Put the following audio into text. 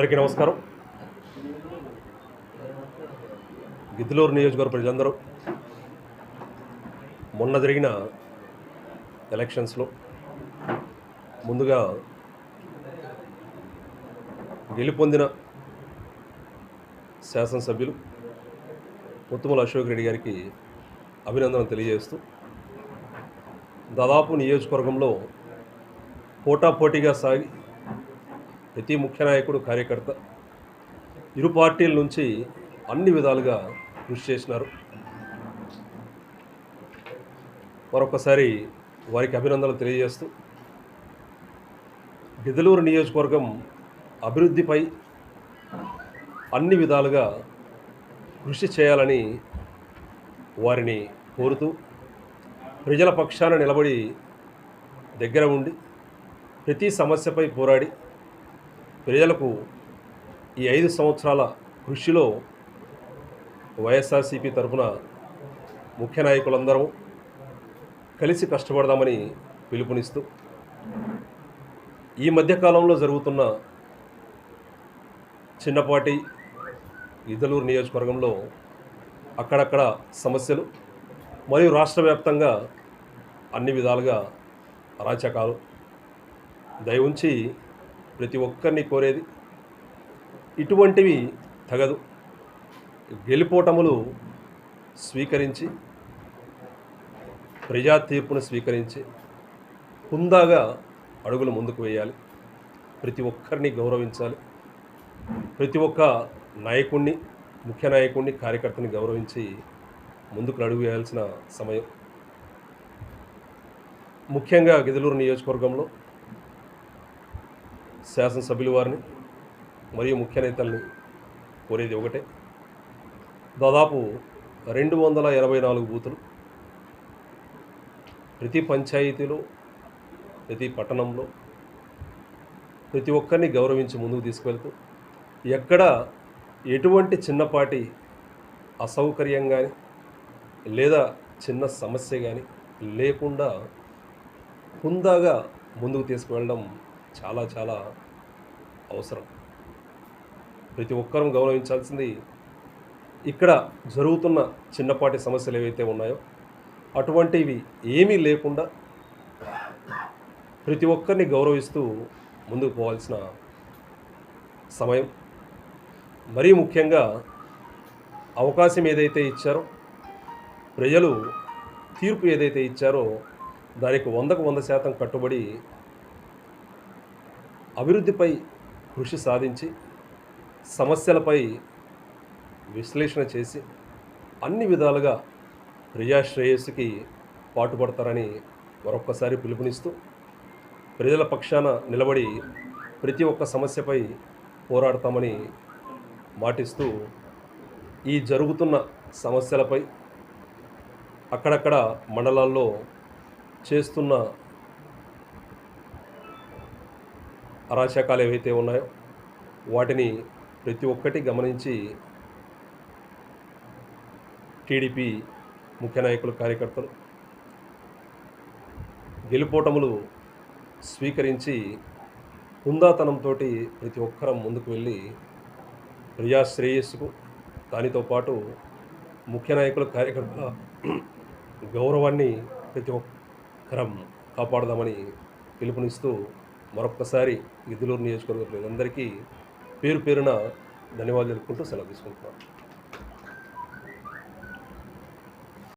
అందరికీ నమస్కారం. గిద్దలూరు నియోజకవర్గ ప్రజలందరూ మొన్న జరిగిన ఎలక్షన్స్లో ముందుగా గెలుపొందిన శాసనసభ్యులు ముత్తుమల అశోక్ రెడ్డి గారికి అభినందనలు తెలియజేస్తూ, దాదాపు నియోజకవర్గంలో పోటాపోటీగా సాగి ప్రతి ముఖ్య నాయకుడు కార్యకర్త ఇరు పార్టీల నుంచి అన్ని విధాలుగా కృషి చేసినారు. మరొకసారి వారికి అభినందనలు తెలియజేస్తూ, గిద్దలూరు నియోజకవర్గం అభివృద్ధిపై అన్ని విధాలుగా కృషి చేయాలని వారిని కోరుతూ, ప్రజల పక్షాన నిలబడి దగ్గర ఉండి ప్రతి సమస్యపై పోరాడి ప్రజలకు ఈ 5 సంవత్సరాల కృషిలో వైఎస్ఆర్సీపీ తరఫున ముఖ్య నాయకులందరం కలిసి కష్టపడదామని పిలుపునిస్తూ, ఈ మధ్యకాలంలో జరుగుతున్న చిన్నపాటి గిద్దలూరు నియోజకవర్గంలో అక్కడక్కడ సమస్యలు మరియు రాష్ట్ర వ్యాప్తంగా అన్ని విధాలుగా అరాచకాలు, దయవుంచి ప్రతి ఒక్కరిని కోరేది ఇటువంటివి తగదు. గెలుపోటములు స్వీకరించి ప్రజా తీర్పును స్వీకరించి హుందాగా అడుగులు ముందుకు వేయాలి. ప్రతి ఒక్కరిని గౌరవించాలి. ప్రతి ఒక్క నాయకుడిని, ముఖ్య నాయకుడిని, కార్యకర్తని గౌరవించి ముందుకు అడుగు వేయాల్సిన సమయం. ముఖ్యంగా గిద్దలూరు నియోజకవర్గంలో శాసనసభ్యుల వారిని మరియు ముఖ్య నేతల్ని కోరేది ఒకటే, దాదాపు 284 బూతులు ప్రతి పంచాయతీలో, ప్రతి పట్టణంలో ప్రతి ఒక్కరిని గౌరవించి ముందుకు తీసుకువెళ్తూ, ఎక్కడ ఎటువంటి చిన్నపాటి అసౌకర్యం కానీ లేదా చిన్న సమస్య కానీ లేకుండా హుందాగా ముందుకు తీసుకువెళ్ళడం చాలా చాలా అవసరం. ప్రతి ఒక్కరూ గౌరవించాల్సింది ఇక్కడ జరుగుతున్న చిన్నపాటి సమస్యలు ఏవైతే ఉన్నాయో అటువంటివి ఏమీ లేకుండా ప్రతి ఒక్కరిని గౌరవిస్తూ ముందుకు పోవాల్సిన సమయం. మరీ ముఖ్యంగా అవకాశం ఏదైతే ఇచ్చారో, ప్రజలు తీర్పు ఏదైతే ఇచ్చారో దానికి 100కు 100% కట్టుబడి అభివృద్ధిపై కృషి సాధించి సమస్యలపై విశ్లేషణ చేసి అన్ని విధాలుగా ప్రజాశ్రేయస్సుకి పాటుపడతారని మరొక్కసారి పిలుపునిస్తూ, ప్రజల పక్షాన నిలబడి ప్రతి ఒక్క సమస్యపై పోరాడతామని మాటిస్తూ, ఈ జరుగుతున్న సమస్యలపై అక్కడక్కడ మండలాల్లో చేస్తున్న అరాచకాలు ఏవైతే ఉన్నాయో వాటిని ప్రతి ఒక్కటి గమనించి టీడీపీ ముఖ్య నాయకులు, కార్యకర్తలు గెలుపోటములు స్వీకరించి హుందాతనంతో ప్రతి ఒక్కరం ముందుకు వెళ్ళి ప్రజాశ్రేయస్సుకు, దానితో పాటు ముఖ్య నాయకులు, కార్యకర్తల గౌరవాన్ని ప్రతి ఒక్కరం కాపాడదామని పిలుపునిస్తూ, మరొక్కసారి గిద్దలూరు నియోజకవర్గ ప్రజలందరికీ పేరు పేరున ధన్యవాదాలు తెలుపుకుంటూ సెలవు తీసుకుంటున్నాను.